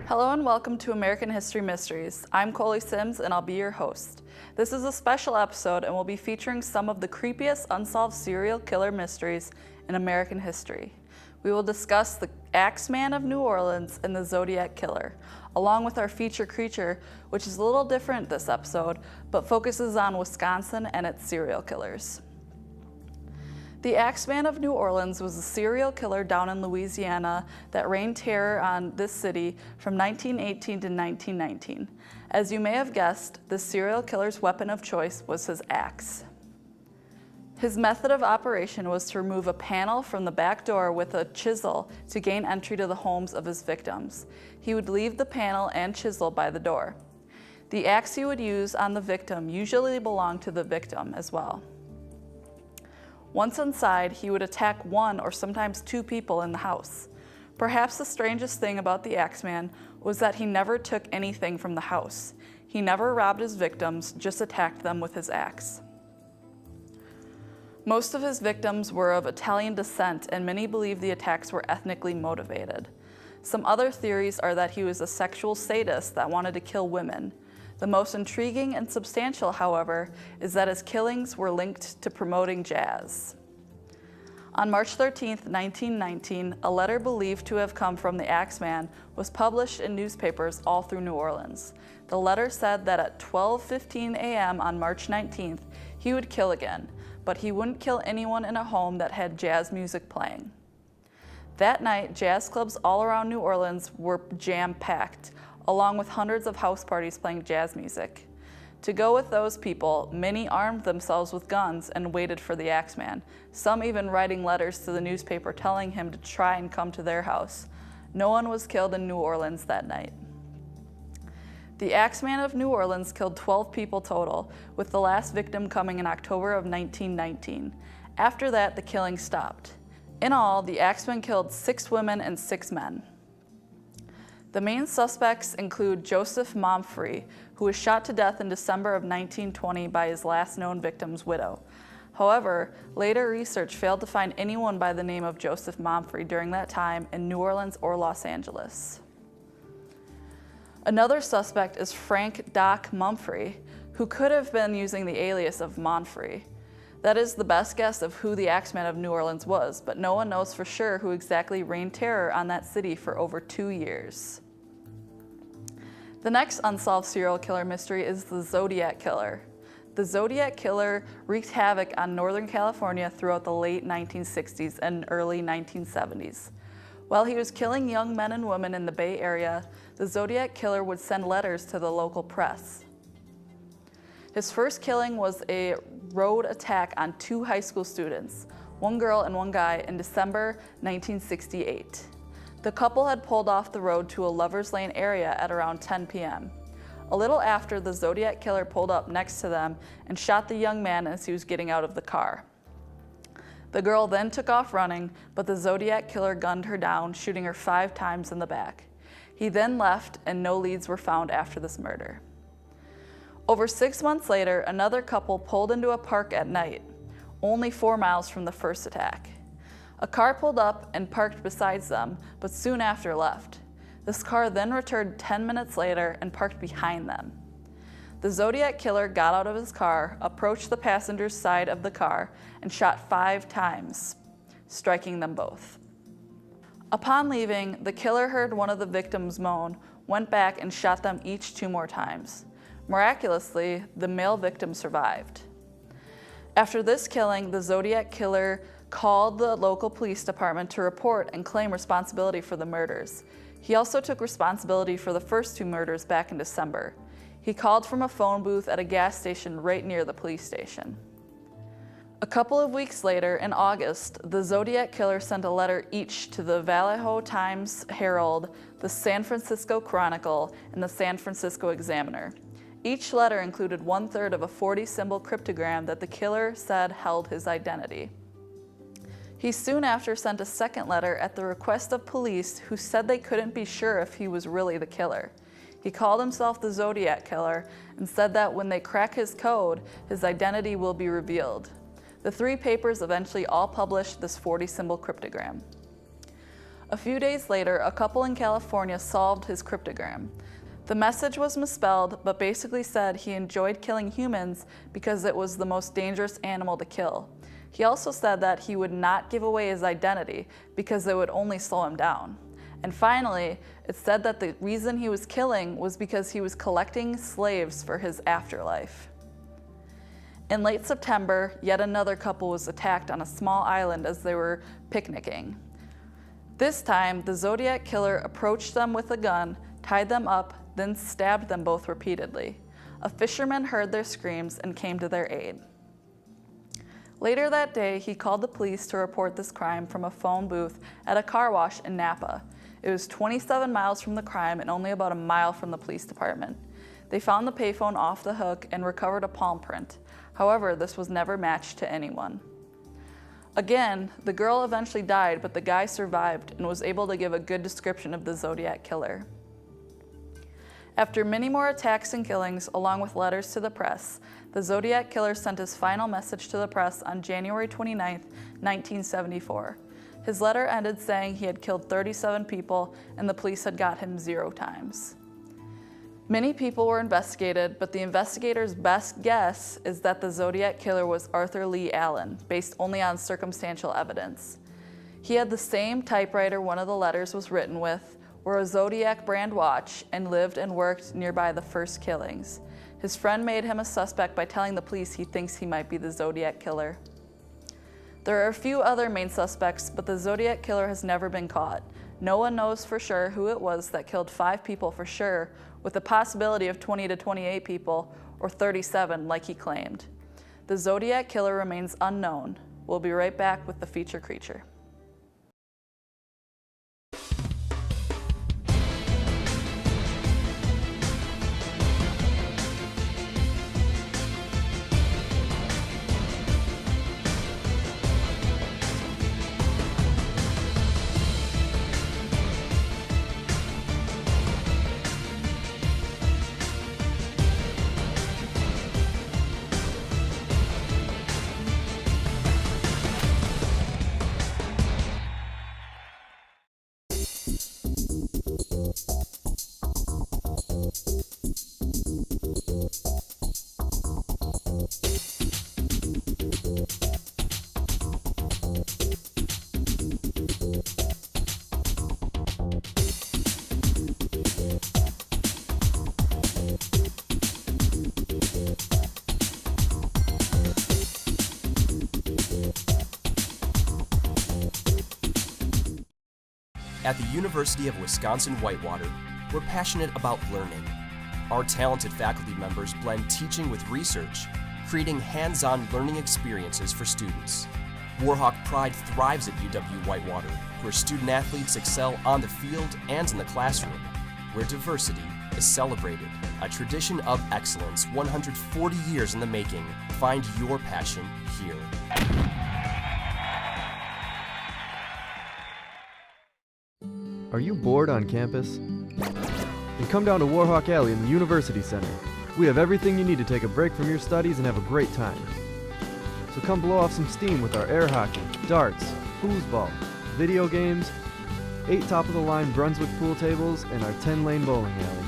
Hello and welcome to American History Mysteries. I'm Coley Sims and I'll be your host. This is a special episode and we'll be featuring some of the creepiest unsolved serial killer mysteries in American history. We will discuss the Axman of New Orleans and the Zodiac Killer, along with our feature creature, which is a little different this episode, but focuses on Wisconsin and its serial killers. The Axman of New Orleans was a serial killer down in Louisiana that reigned terror on this city from 1918 to 1919. As you may have guessed, the serial killer's weapon of choice was his axe. His method of operation was to remove a panel from the back door with a chisel to gain entry to the homes of his victims. He would leave the panel and chisel by the door. The axe he would use on the victim usually belonged to the victim as well. Once inside, he would attack one or sometimes two people in the house. Perhaps the strangest thing about the Axeman was that he never took anything from the house. He never robbed his victims, just attacked them with his axe. Most of his victims were of Italian descent, and many believe the attacks were ethnically motivated. Some other theories are that he was a sexual sadist that wanted to kill women. The most intriguing and substantial, however, is that his killings were linked to promoting jazz. On March 13, 1919, a letter believed to have come from the Axeman was published in newspapers all through New Orleans. The letter said that at 12:15 a.m. on March 19th, he would kill again, but he wouldn't kill anyone in a home that had jazz music playing. That night, jazz clubs all around New Orleans were jam-packed, along with hundreds of house parties playing jazz music. To go with those people, many armed themselves with guns and waited for the Axeman, some even writing letters to the newspaper telling him to try and come to their house. No one was killed in New Orleans that night. The Axeman of New Orleans killed 12 people total, with the last victim coming in October of 1919. After that, the killing stopped. In all, the Axeman killed 6 women and 6 men. The main suspects include Joseph Mumphrey, who was shot to death in December of 1920 by his last known victim's widow. However, later research failed to find anyone by the name of Joseph Mumphrey during that time in New Orleans or Los Angeles. Another suspect is Frank Doc Mumphrey, who could have been using the alias of Mumphrey. That is the best guess of who the Axeman of New Orleans was, but no one knows for sure who exactly reigned terror on that city for over 2 years. The next unsolved serial killer mystery is the Zodiac Killer. The Zodiac Killer wreaked havoc on Northern California throughout the late 1960s and early 1970s. While he was killing young men and women in the Bay Area, the Zodiac Killer would send letters to the local press. His first killing was a road attack on 2 high school students, one girl and one guy, in December 1968. The couple had pulled off the road to a Lover's Lane area at around 10 p.m. A little after, the Zodiac Killer pulled up next to them and shot the young man as he was getting out of the car. The girl then took off running, but the Zodiac Killer gunned her down, shooting her 5 times in the back. He then left, and no leads were found after this murder. Over 6 months later, another couple pulled into a park at night, only 4 miles from the first attack. A car pulled up and parked beside them, but soon after left. This car then returned 10 minutes later and parked behind them. The Zodiac Killer got out of his car, approached the passenger's side of the car, and shot 5 times, striking them both. Upon leaving, the killer heard one of the victims moan, went back and shot them each 2 more times. Miraculously, the male victim survived. After this killing, the Zodiac Killer called the local police department to report and claim responsibility for the murders. He also took responsibility for the first 2 murders back in December. He called from a phone booth at a gas station right near the police station. A couple of weeks later, in August, the Zodiac Killer sent a letter each to the Vallejo Times-Herald, the San Francisco Chronicle, and the San Francisco Examiner. Each letter included 1/3 of a 40-symbol cryptogram that the killer said held his identity. He soon after sent a second letter at the request of police who said they couldn't be sure if he was really the killer. He called himself the Zodiac Killer and said that when they crack his code, his identity will be revealed. The 3 papers eventually all published this 40-symbol cryptogram. A few days later, a couple in California solved his cryptogram. The message was misspelled, but basically said he enjoyed killing humans because it was the most dangerous animal to kill. He also said that he would not give away his identity because it would only slow him down. And finally, it said that the reason he was killing was because he was collecting slaves for his afterlife. In late September, yet another couple was attacked on a small island as they were picnicking. This time, the Zodiac Killer approached them with a gun, tied them up, then stabbed them both repeatedly. A fisherman heard their screams and came to their aid. Later that day, he called the police to report this crime from a phone booth at a car wash in Napa. It was 27 miles from the crime and only about a mile from the police department. They found the payphone off the hook and recovered a palm print. However, this was never matched to anyone. Again, the girl eventually died, but the guy survived and was able to give a good description of the Zodiac Killer. After many more attacks and killings, along with letters to the press, the Zodiac Killer sent his final message to the press on January 29, 1974. His letter ended saying he had killed 37 people and the police had got him 0 times. Many people were investigated, but the investigators' best guess is that the Zodiac Killer was Arthur Lee Allen, based only on circumstantial evidence. He had the same typewriter one of the letters was written with, wore a Zodiac brand watch, and lived and worked nearby the first killings. His friend made him a suspect by telling the police he thinks he might be the Zodiac Killer. There are a few other main suspects, but the Zodiac Killer has never been caught. No one knows for sure who it was that killed 5 people for sure, with the possibility of 20 to 28 people, or 37 like he claimed. The Zodiac Killer remains unknown. We'll be right back with the feature creature. At the University of Wisconsin-Whitewater, we're passionate about learning. Our talented faculty members blend teaching with research, creating hands-on learning experiences for students. Warhawk Pride thrives at UW-Whitewater, where student athletes excel on the field and in the classroom, where diversity is celebrated. A tradition of excellence 140 years in the making. Find your passion here. Are you bored on campus? Then come down to Warhawk Alley in the University Center. We have everything you need to take a break from your studies and have a great time. So come blow off some steam with our air hockey, darts, foosball, video games, 8 top-of-the-line Brunswick pool tables, and our 10-lane bowling alley.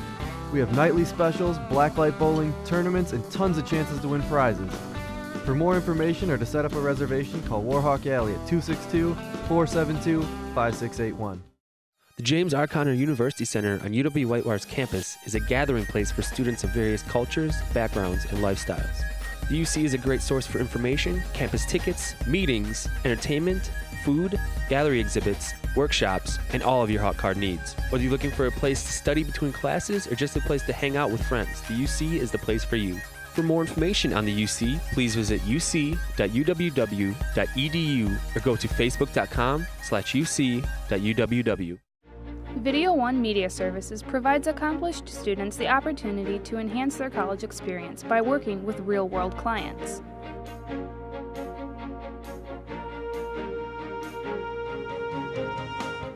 We have nightly specials, blacklight bowling, tournaments, and tons of chances to win prizes. For more information or to set up a reservation, call Warhawk Alley at 262-472-5681. The James R. Conner University Center on UW-Whitewater's campus is a gathering place for students of various cultures, backgrounds, and lifestyles. The UC is a great source for information, campus tickets, meetings, entertainment, food, gallery exhibits, workshops, and all of your hot card needs. Whether you're looking for a place to study between classes or just a place to hang out with friends, the UC is the place for you. For more information on the UC, please visit uc.uww.edu or go to facebook.com/uc.uww. Video One Media Services provides accomplished students the opportunity to enhance their college experience by working with real-world clients.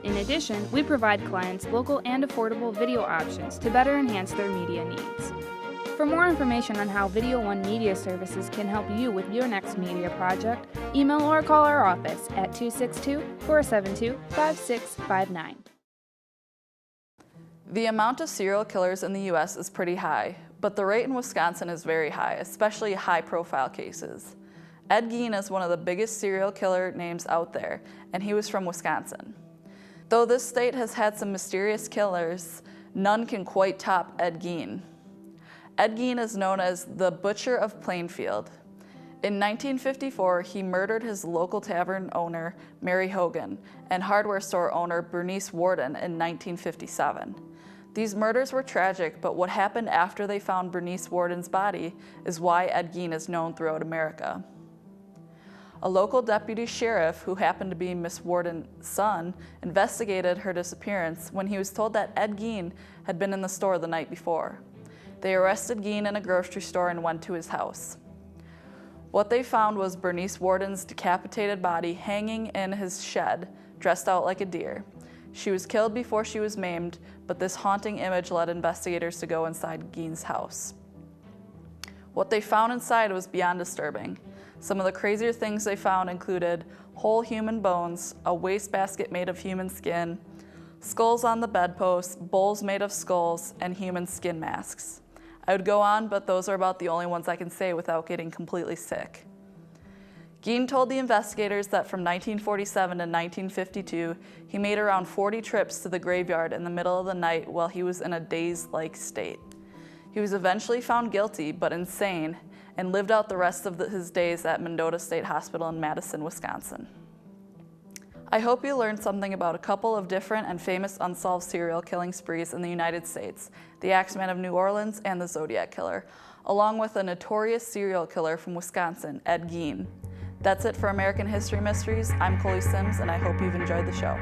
In addition, we provide clients local and affordable video options to better enhance their media needs. For more information on how Video One Media Services can help you with your next media project, email or call our office at 262-472-5659. The amount of serial killers in the U.S. is pretty high, but the rate in Wisconsin is very high, especially high-profile cases. Ed Gein is one of the biggest serial killer names out there, and he was from Wisconsin. Though this state has had some mysterious killers, none can quite top Ed Gein. Ed Gein is known as the Butcher of Plainfield. In 1954, he murdered his local tavern owner, Mary Hogan, and hardware store owner, Bernice Warden, in 1957. These murders were tragic, but what happened after they found Bernice Warden's body is why Ed Gein is known throughout America. A local deputy sheriff, who happened to be Miss Warden's son, investigated her disappearance when he was told that Ed Gein had been in the store the night before. They arrested Gein in a grocery store and went to his house. What they found was Bernice Warden's decapitated body hanging in his shed, dressed out like a deer. She was killed before she was maimed, but this haunting image led investigators to go inside Gein's house. What they found inside was beyond disturbing. Some of the crazier things they found included whole human bones, a wastebasket made of human skin, skulls on the bedpost, bowls made of skulls, and human skin masks. I would go on, but those are about the only ones I can say without getting completely sick. Gein told the investigators that from 1947 to 1952, he made around 40 trips to the graveyard in the middle of the night while he was in a dazed-like state. He was eventually found guilty, but insane, and lived out the rest of his days at Mendota State Hospital in Madison, Wisconsin. I hope you learned something about a couple of different and famous unsolved serial killing sprees in the United States, the Axman of New Orleans and the Zodiac Killer, along with a notorious serial killer from Wisconsin, Ed Gein. That's it for American History Mysteries. I'm Chloe Sims, and I hope you've enjoyed the show.